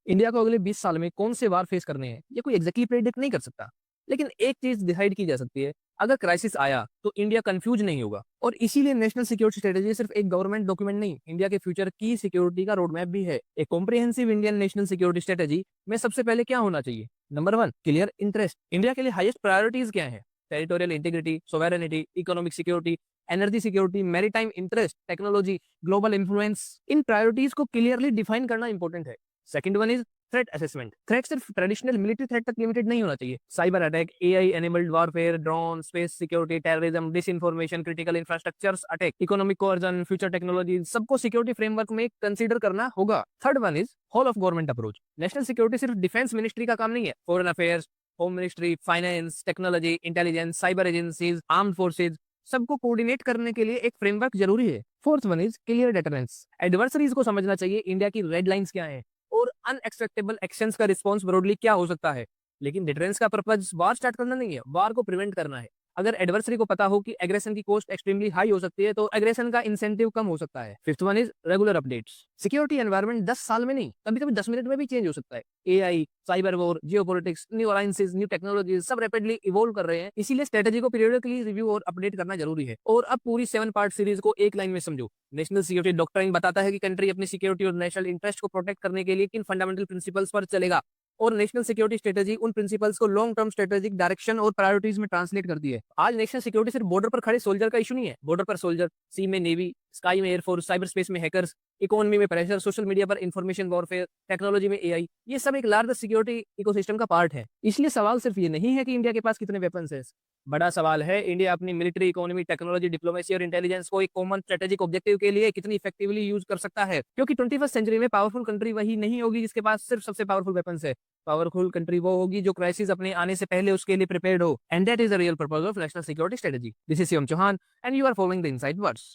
India को अगले 20 साल में कौन से वार फेस करने हैं, ये कोई एग्जैक्टली प्रेडिक्ट नहीं कर सकता। लेकिन एक चीज डिसाइड की जा सकती है, अगर क्राइसिस आया तो इंडिया कंफ्यूज नहीं होगा। और इसीलिए नेशनल सिक्योरिटी स्ट्रेटेजी सिर्फ एक गवर्नमेंट डॉक्यूमेंट नहीं, इंडिया के फ्यूचर की सिक्योरिटी का रोड मैप भी है। एक comprehensive Indian national security strategy में सबसे पहले क्या होना चाहिए? Number one, clear interest. India के लिए हाईएस्ट प्रायोरिटीज क्या है? Territorial integrity, sovereignty, economic security, energy security, maritime interest, technology, global influence. इन प्रायोरिटीज को क्लियरली डिफाइन करना इंपॉर्टेंट है। Second one is threat assessment. Threat सिर्फ ट्रेडिशनल मिलिट्री थ्रेट तक लिमिटेड नहीं होना चाहिए। Cyber attack, AI enabled warfare, drone, space security, terrorism, disinformation, critical infrastructures attack, economic coercion, future technology, सबको security framework में consider करना होगा। Third one is whole of government approach. National security सिर्फ defence ministry का काम नहीं है। Foreign affairs, home ministry, finance, technology, intelligence, cyber agencies, armed forces, सबको कोऑर्डिनेट करने के लिए एक फ्रेमवर्क जरूरी है। Fourth one is clear deterrence. Adversaries को समझना चाहिए इंडिया की रेड लाइंस क्या है और अनएक्सपेक्टेबल एक्शंस का रिस्पांस ब्रॉडली क्या हो सकता है। लेकिन डिटरेंस का पर्पज वार स्टार्ट करना नहीं है, वार को प्रिवेंट करना है। अगर एडवर्सरी को पता हो कि एग्रेशन की कॉस्ट एक्सट्रीमली हाई हो सकती है, तो एग्रेशन का इंसेंटिव कम हो सकता है। Fifth one is regular updates. Security environment 10 साल में नहीं, कभी कभी 10 मिनट में भी चेंज हो सकता है। AI, cyber war, geopolitics, new alliances, new technologies सब रैपिडली इवॉल्व कर रहे हैं। इसीलिए स्ट्रेटेजी को पीरियडिकली रिव्यू और अपडेट करना जरूरी है। और अब पूरी 7 पार्ट सीरीज को एक लाइन में समझो। नेशनल सिक्योरिटी डॉक्ट्राइन बताता है कि कंट्री अपनी सिक्योरिटी और नेशनल इंटरेस्ट को प्रोटेक्ट करने के लिए किन फंडामेंटल प्रिंसिपल्स पर चलेगा। और नेशनल सिक्योरिटी स्ट्रेटेजी उन प्रिंसिपल्स को लॉन्ग टर्म स्ट्रेटेजिक डायरेक्शन और प्रायोरिटीज में ट्रांसलेट करती है। आज नेशनल सिक्योरिटी सिर्फ बॉर्डर पर खड़े सोल्जर का इशू नहीं है। बॉर्डर पर सोल्जर, सी में नेवी, स्काई में एयरफोर्स, साइबर स्पेस में हैकर्स, इकोनॉमी में प्रेशर, सोशल मीडिया पर इंफॉर्मेशन वॉरफेयर, टेक्नोलॉजी में एआई, ये सब एक लार्ज सिक्योरिटी इकोसिस्टम का पार्ट है। इसलिए सवाल सिर्फ ये नहीं है कि इंडिया के पास कितने वेपन्स हैं। बड़ा सवाल है इंडिया अपनी मिलिट्री, इकोनॉमी, टेक्नोलॉजी, डिप्लोमेसी और इंटेलिजेंस को एक कॉमन स्ट्रेटेजिक ऑब्जेक्टिव के लिए कितनी इफेक्टिवली यूज कर सकता है। क्योंकि 21st सेंचुरी में पावरफुल कंट्री वही नहीं होगी जिसके पास सिर्फ सबसे पावरफुल वेपन्स है। पावरफुल कंट्री वो होगी जो क्राइसिस अपने आने से पहले उसके लिए प्रिपेयर्ड हो। And that is the real purpose of national security strategy. This is Shivam Chauhan and you are following the inside words.